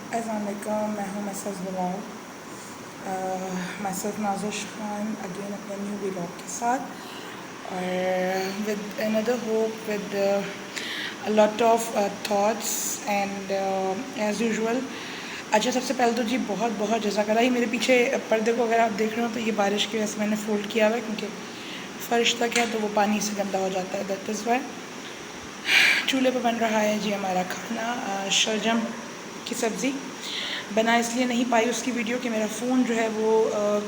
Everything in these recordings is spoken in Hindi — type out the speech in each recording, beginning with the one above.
अस्सलामुअलैकुम, मैं हूँ Mrs Bilal, Mrs Nazish Khan again अपने न्यू व्लॉग के साथ और with another hope with a lot of thoughts and as usual. अच्छा, सबसे पहले तो जी बहुत बहुत जज़ाकल्लाह। ये मेरे पीछे पर्दे को अगर आप देख रहे हो तो ये बारिश की वजह से मैंने फ़ोल्ड किया हुआ है क्योंकि फ़र्श तक है तो वो पानी से गंदा हो जाता है। दैट इज़ वाई चूल्हे पर बन रहा है जी हमारा खाना, शलजम की सब्ज़ी। बना इसलिए नहीं पाई उसकी वीडियो कि मेरा फ़ोन जो है वो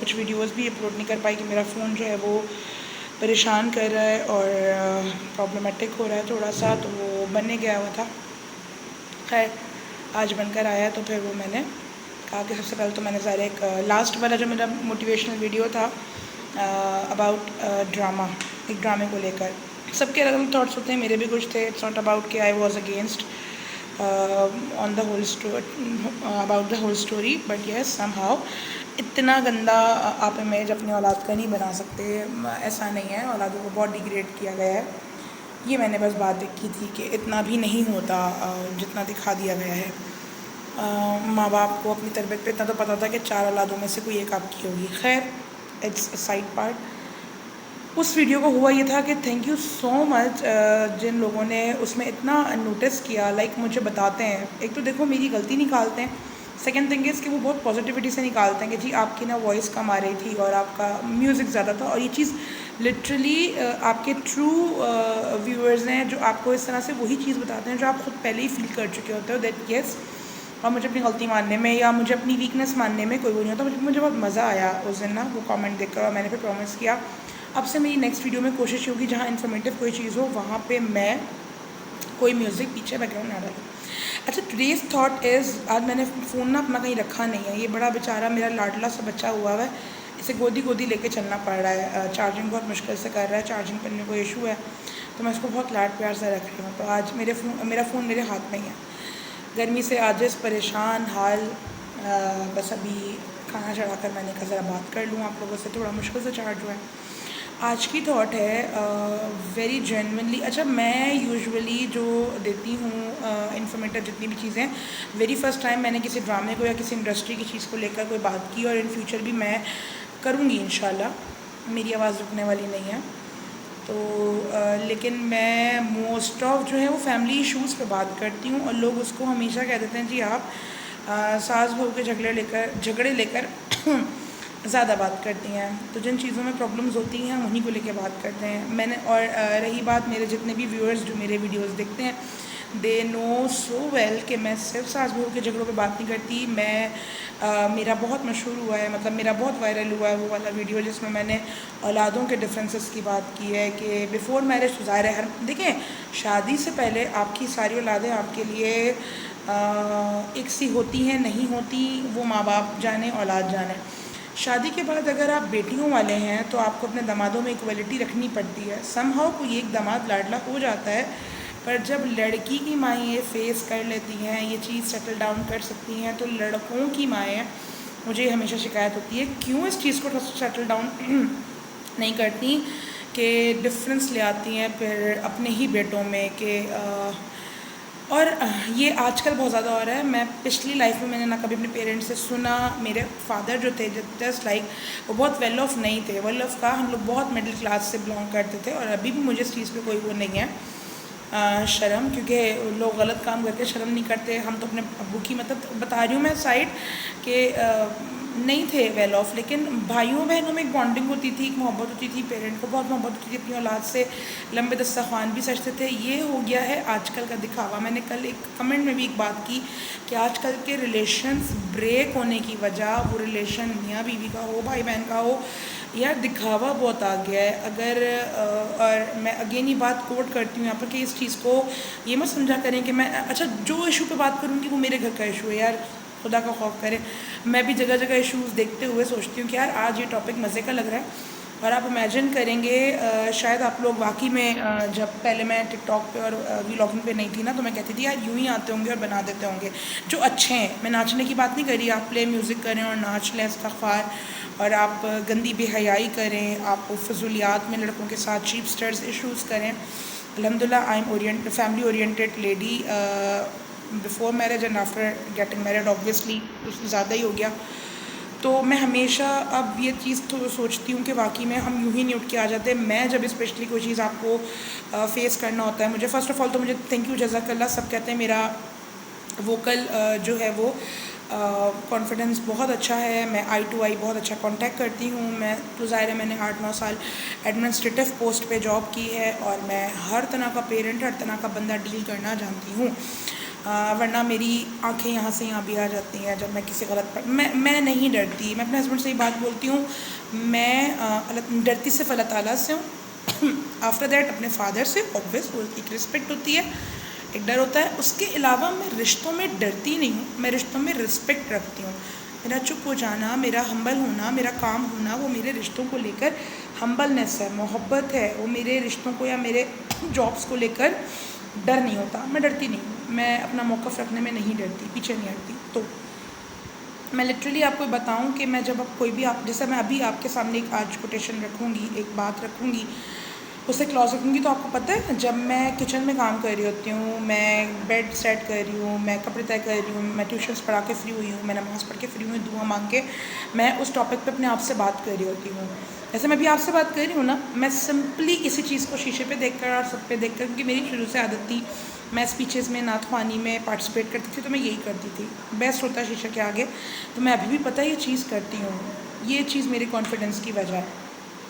कुछ वीडियोस भी अपलोड नहीं कर पाई कि मेरा फ़ोन जो है वो परेशान कर रहा है और प्रॉब्लमेटिक हो रहा है थोड़ा सा, तो वो बनने गया हुआ था। खैर आज बनकर आया तो फिर वो मैंने कहा कि सबसे पहले तो मैंने ज़रा एक लास्ट वाला जो मेरा मोटिवेशनल वीडियो था अबाउट ड्रामा, एक ड्रामे को लेकर सबके अलग अलग थाट्स होते हैं, मेरे भी कुछ थे। इट्स नॉट अबाउट कि I was against on the whole story about the whole story, but yes somehow इतना गंदा आप इमेज अपनी औलाद का नहीं बना सकते। ऐसा नहीं है, औलादों को बहुत डिग्रेड किया गया है। ये मैंने बस बात की थी कि इतना भी नहीं होता जितना दिखा दिया गया है। माँ बाप को अपनी तरबियत पे इतना तो पता था कि 4 औलादों में से कोई एक आपकी होगी। खैर इट्स अ साइड पार्ट। उस वीडियो को हुआ ये था कि थैंक यू सो मच जिन लोगों ने उसमें इतना नोटिस किया, लाइक मुझे बताते हैं। एक तो देखो मेरी गलती निकालते हैं, सेकेंड थिंग इज़ कि वो बहुत पॉजिटिविटी से निकालते हैं कि जी आपकी ना वॉइस कम आ रही थी और आपका म्यूज़िक ज़्यादा था, और ये चीज़ लिटरली आपके ट्रू व्यूअर्स हैं जो आपको इस तरह से वही चीज़ बताते हैं जो आप खुद पहले ही फील कर चुके होते हो दैट येस। और मुझे अपनी गलती मानने में या मुझे अपनी वीकनेस मानने में कोई वो नहीं होता। मुझे बहुत मज़ा आया उस दिन ना वो कमेंट देखकर, और मैंने फिर प्रॉमिस किया अब से मेरी नेक्स्ट वीडियो में कोशिश होगी जहाँ इन्फॉर्मेटिव कोई चीज़ हो वहाँ पे मैं कोई म्यूज़िक पीछे बैकग्राउंड ना डालूँ। अच्छा, टुडेज़ थॉट इज़, आज मैंने फ़ोन ना अपना कहीं रखा नहीं है। ये बड़ा बेचारा मेरा लाडला सा बच्चा हुआ है, इसे गोदी गोदी लेके चलना पड़ रहा है। चार्जिंग बहुत मुश्किल से कर रहा है, चार्जिंग करने को इशू है, तो मैं इसको बहुत लाड प्यार से रख रही हूँ। तो आज मेरा फ़ोन मेरे हाथ में ही है। गर्मी से आजिज़ परेशान हाल, बस अभी खाना चढ़ाकर मैंने कहा ज़रा बात कर लूँ आप लोगों से, थोड़ा मुश्किल से चार्ज हुआ है। आज की थॉट है वेरी जेन्युइनली। अच्छा, मैं यूजुअली जो देती हूँ इन्फॉर्मेटिव जितनी भी चीज़ें, वेरी फर्स्ट टाइम मैंने किसी ड्रामे को या किसी इंडस्ट्री की चीज़ को लेकर कोई बात की, और इन फ्यूचर भी मैं करूँगी इंशाल्लाह। मेरी आवाज़ रुकने वाली नहीं है। तो लेकिन मैं मोस्ट ऑफ जो है वो फैमिली इश्यूज़ पे बात करती हूँ, और लोग उसको हमेशा कह देते हैं जी आप सास बहू के झगड़े लेकर ज़्यादा बात करती हैं। तो जिन चीज़ों में प्रॉब्लम्स होती हैं उन्हीं को लेकर बात करते हैं मैंने। और रही बात, मेरे जितने भी व्यूअर्स जो मेरे वीडियोस देखते हैं दे नो सो वेल कि मैं सिर्फ सास बहू के झगड़ों पे बात नहीं करती। मैं मेरा बहुत मशहूर हुआ है, मतलब मेरा बहुत वायरल हुआ है वो वाला वीडियो जिसमें मैंने औलादों के डिफरेंसेस की बात की है कि बिफ़ोर मैरिज तो ज़ाहिर है हर देखें, शादी से पहले आपकी सारी औलादें आपके लिए एक सी होती हैं, नहीं होती वो माँ बाप जाने औलाद जाने। शादी के बाद अगर आप बेटियों वाले हैं तो आपको अपने दामादों में इक्वलिटी रखनी पड़ती है। समहाउ कोई एक दामाद लाडला हो जाता है, पर जब लड़की की माएँ ये फेस कर लेती हैं, ये चीज़ सेटल डाउन कर सकती हैं, तो लड़कों की माएँ, मुझे हमेशा शिकायत होती है क्यों इस चीज़ को सेटल डाउन नहीं करती, कि डिफरेंस ले आती हैं फिर अपने ही बेटों में कि और ये आजकल बहुत ज़्यादा हो रहा है। मैं पिछली लाइफ में मैंने ना कभी अपने पेरेंट्स से सुना। मेरे फादर जो थे जस्ट लाइक वो बहुत वेल ऑफ नहीं थे, वेल ऑफ का हम लोग बहुत मिडिल क्लास से बिलोंग करते थे, और अभी भी मुझे इस चीज़ पे कोई वो नहीं है शर्म, क्योंकि लोग गलत काम करके शर्म नहीं करते। हम तो अपने अब्बू की मतलब बता रही हूँ मैं साइड के नहीं थे वेल ऑफ, लेकिन भाइयों बहनों में एक बॉन्डिंग होती थी, एक मोहब्बत होती थी, पेरेंट को बहुत मोहब्बत होती थी अपनी औलाद से, लंबे दस्तरखान भी सजते थे। ये हो गया है आजकल का दिखावा। मैंने कल एक कमेंट में भी एक बात की कि आजकल के रिलेशंस ब्रेक होने की वजह, वो रिलेशन मियाँ बीवी का हो, भाई बहन का हो, यार दिखावा बहुत आ गया है। अगर और मैं अगेन ही बात कोट करती हूँ यहाँ पर कि इस चीज़ को ये मत समझा करें कि मैं अच्छा जो इशू पे बात करूँगी वो मेरे घर का इशू है। यार खुदा का खौफ करे, मैं भी जगह जगह इश्यूज़ देखते हुए सोचती हूँ कि यार आज ये टॉपिक मज़े का लग रहा है। और आप इमेजिन करेंगे शायद आप लोग वाकई में जब पहले मैं टिकटॉक पे और व्लॉगिंग पे नहीं थी ना, तो मैं कहती थी यार यूँ ही आते होंगे और बना देते होंगे जो अच्छे हैं। मैं नाचने की बात नहीं कर रही, आप प्ले म्यूज़िक करें और नाच लें इस्तग़फ़ार, और आप गंदी बेहयाई करें, आप फजूलियात में लड़कों के साथ चीपस्टर्स इश्यूज़ करें। अल्हम्दुलिल्लाह I am family oriented lady, before marriage and after getting married obviously ज़्यादा ही हो गया। तो मैं हमेशा अब ये चीज़ तो सोचती हूँ कि वाकई में हम यूँ ही नहीं उठ के आ जाते। मैं जब स्पेशली कोई चीज़ आपको फेस करना होता है, मुझे फ़र्स्ट ऑफ़ ऑल तो मुझे थैंक यू जज़ाकल्लाह सब कहते हैं मेरा वोकल जो है वो कॉन्फिडेंस बहुत अच्छा है, मैं आई टू आई बहुत अच्छा कांटेक्ट करती हूँ। मैं तो ज़ाहिर है मैंने 8-9 साल एडमिनिस्ट्रेटिव पोस्ट पे जॉब की है और मैं हर तरह का पेरेंट, हर तरह का बंदा डील करना जानती हूँ। वरना मेरी आंखें यहाँ से यहाँ भी आ जाती हैं जब मैं किसी गलत पर मैं नहीं डरती। मैं अपने हस्बैंड से ही बात बोलती हूँ, मैं डरती सिर्फ अल्लाह ताला से हूँ। आफ्टर दैट अपने फादर से ऑब्वियस एक रिस्पेक्ट होती है, एक डर होता है। उसके अलावा मैं रिश्तों में डरती नहीं हूँ, मैं रिश्तों में रिस्पेक्ट रखती हूँ। मेरा चुप हो जाना, मेरा हम्बल होना, मेरा काम होना, वो मेरे रिश्तों को लेकर हम्बलनेस है, मोहब्बत है। वो मेरे रिश्तों को या मेरे जॉब्स को लेकर डर नहीं होता। मैं डरती नहीं हूँ, मैं अपना मौक़िफ़ रखने में नहीं डरती, पीछे नहीं हटती। तो मैं लिटरली आपको बताऊँ कि मैं जब अब कोई भी आप जैसे मैं अभी आपके सामने एक आज कोटेशन रखूँगी, एक बात रखूँगी, उसे क्लॉज रखूँगी, तो आपको पता है जब मैं किचन में काम कर रही होती हूँ, मैं बेड सेट कर रही हूँ, मैं कपड़े तय कर रही हूँ, मैं ट्यूशन्स पढ़ा के फ्री हुई हूँ, मैं नमाज़ पढ़ के फ्री हुई हूँ, दुआ मांग के मैं उस टॉपिक पे अपने आप से बात कर रही होती हूँ। जैसे मैं भी आपसे बात कर रही हूँ ना, मैं सिंपली इसी चीज़ को शीशे पे देखकर और सब पे देखकर, क्योंकि मेरी शुरू से आदत थी, मैं स्पीचेज़ में, नात ख़्वानी में पार्टिसिपेट करती थी, तो मैं यही करती थी। बेस्ट होता है शीशे के आगे, तो मैं अभी भी पता है ये चीज़ करती हूँ। ये चीज़ मेरे कॉन्फिडेंस की वजह है।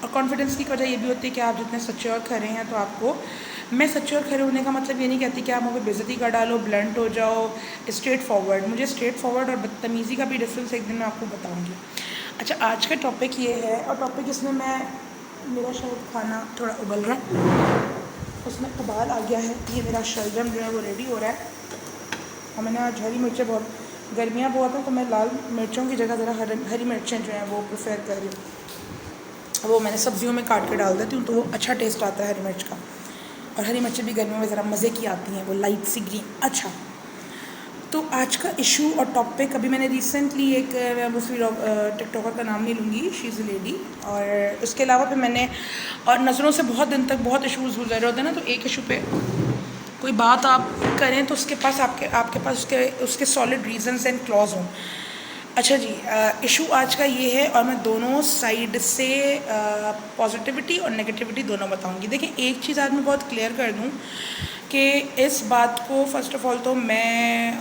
और कॉन्फिडेंस की वजह ये भी होती है कि आप जितने सच्चे और खरे हैं, तो आपको मैं सच्चे और खरे होने का मतलब ये नहीं कहती कि आप मुझे बेइज्जती कर डालो, ब्लंट हो जाओ, स्ट्रेट फॉरवर्ड। मुझे स्ट्रेट फॉरवर्ड और बदतमीज़ी का भी डिफरेंस एक दिन मैं आपको बताऊंगी। अच्छा, आज का टॉपिक ये है, और टॉपिक इसमें मेरा शायद खाना थोड़ा उबल रहा है, उसमें उबाल आ गया है। ये मेरा शलजम जो है वो रेडी हो रहा है, और मैंने आज हरी मिर्चें बहुत, गर्मियाँ बहुत हैं तो मैं लाल मिर्चों की जगह ज़रा हरी मिर्चें जो हैं वो प्रेफर कर रही हूँ। वो मैंने सब्जियों में काट के डाल देती हूँ, तो वो अच्छा टेस्ट आता है हरी मिर्च का। और हरी मिर्चें भी गर्मियों में ज़रा मज़े की आती हैं, वो लाइट सी ग्रीन। अच्छा, तो आज का इशू और टॉपिक, अभी मैंने रिसेंटली एक, मैं दूसरी टिकटॉकर का नाम नहीं लूँगी, शी इज़ अ लेडी, और उसके अलावा फिर मैंने, और नज़रों से बहुत दिन तक बहुत इशूज़ गुजर रहे होते हैं ना, तो एक इशू पे कोई बात आप करें तो उसके पास आपके पास उसके सॉलिड रीजंस एंड क्लॉज हों। अच्छा जी, इशू आज का ये है, और मैं दोनों साइड से पॉजिटिविटी और नेगेटिविटी दोनों बताऊंगी। देखिए, एक चीज़ आज मैं बहुत क्लियर कर दूं कि इस बात को फ़र्स्ट ऑफ़ ऑल तो मैं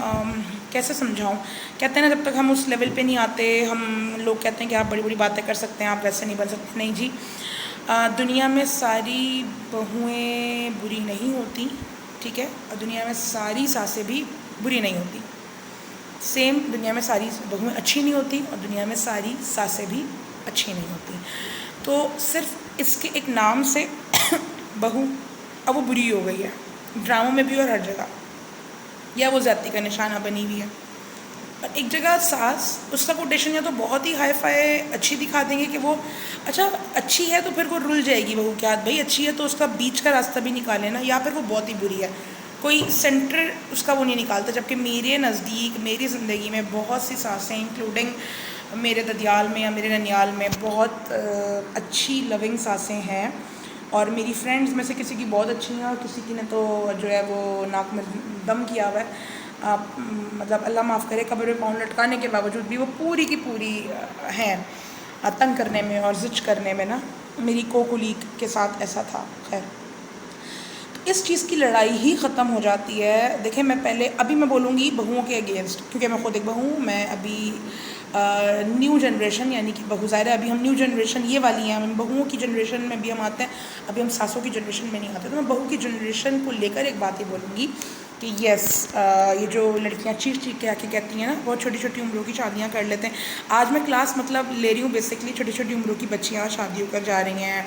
कैसे समझाऊं। कहते हैं ना, जब तक हम उस लेवल पे नहीं आते, हम लोग कहते हैं कि आप बड़ी बड़ी बातें कर सकते हैं, आप वैसे नहीं बन सकते। नहीं जी, दुनिया में सारी बहुएँ बुरी नहीं होती, ठीक है, और दुनिया में सारी सासें भी बुरी नहीं होती। सेम, दुनिया में सारी बहुएँ अच्छी नहीं होती और दुनिया में सारी सासें भी अच्छी नहीं होती। तो सिर्फ इसके एक नाम से बहू अब वो बुरी हो गई है, ड्रामों में भी और हर जगह, या वो ज़्यादती का निशाना बनी हुई है। और एक जगह सास, उसका कोटेशन या तो बहुत ही हाई फाई अच्छी दिखा देंगे कि वो अच्छा अच्छी है, तो फिर वो रुल जाएगी बहू, क्या भाई अच्छी है तो उसका बीच का रास्ता भी निकाले ना, या फिर वो बहुत ही बुरी है, कोई सेंटर उसका वो नहीं निकालता। जबकि मेरे नज़दीक, मेरी ज़िंदगी में बहुत सी सासें, इंक्लूडिंग मेरे ददियाल में या मेरे ननियाल में, बहुत अच्छी लविंग सासें हैं, और मेरी फ्रेंड्स में से किसी की बहुत अच्छी हैं और किसी की ने तो जो है वो नाक में दम किया हुआ है। मतलब अल्लाह माफ़ करे, कब्र में पाँव लटकाने के बावजूद भी वो पूरी की पूरी हैं तंग करने में और ज़िच करने में ना। मेरी कोकुलीग के साथ ऐसा था। खैर, तो इस चीज़ की लड़ाई ही ख़त्म हो जाती है। देखें, मैं पहले, अभी मैं बोलूँगी बहुओं के अगेंस्ट, क्योंकि मैं ख़ुद एक बहू हूँ। मैं अभी न्यू जनरेशन, यानी कि बहू ज़ाहिर है अभी हम न्यू जनरेशन ये वाली हैं, हम बहुओं की जनरेशन में भी हम आते हैं, अभी हम सासों की जनरेशन में नहीं आते। तो मैं बहू की जनरेशन को लेकर एक बात ही बोलूँगी कि यस, ये जो लड़कियां चीख चीख के आके कहती हैं ना, बहुत छोटी छोटी उम्रों की शादियां कर लेते हैं। आज मैं क्लास मतलब ले रही हूँ, बेसिकली छोटी छोटी उम्रों की बच्चियां शादियों कर जा रही हैं,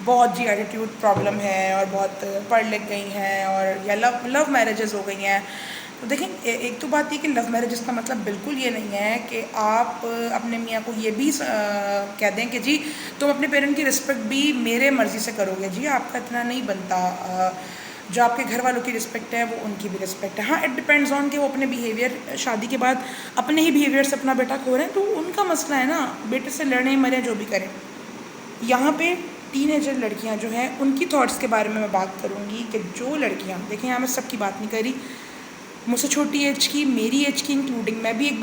बहुत जी एटीट्यूड प्रॉब्लम है, और बहुत पढ़ लिख गई हैं, और या लव मैरिजेस हो गई हैं। तो देखें, एक तो बात ये कि लव मैरिजेस का मतलब बिल्कुल ये नहीं है कि आप अपने मियाँ को ये भी कह दें कि जी तुम अपने पेरेंट की रिस्पेक्ट भी मेरे मर्ज़ी से करोगे। जी, आपका इतना नहीं बनता। जो आपके घर वालों की रिस्पेक्ट है वो उनकी भी रिस्पेक्ट है। हाँ, इट डिपेंड्स ऑन कि वो अपने बिहेवियर शादी के बाद अपने ही बिहेवियर से अपना बेटा खो रहे हैं, तो उनका मसला है ना, बेटे से लड़ें मरें जो भी करें। यहाँ पे टीनेजर लड़कियाँ जो हैं उनकी थॉट्स के बारे में मैं बात करूँगी कि जो लड़कियाँ, देखें यहाँ मैं सबकी बात नहीं करी, मुझसे छोटी एज की, मेरी एज की इंक्लूडिंग, मैं भी एक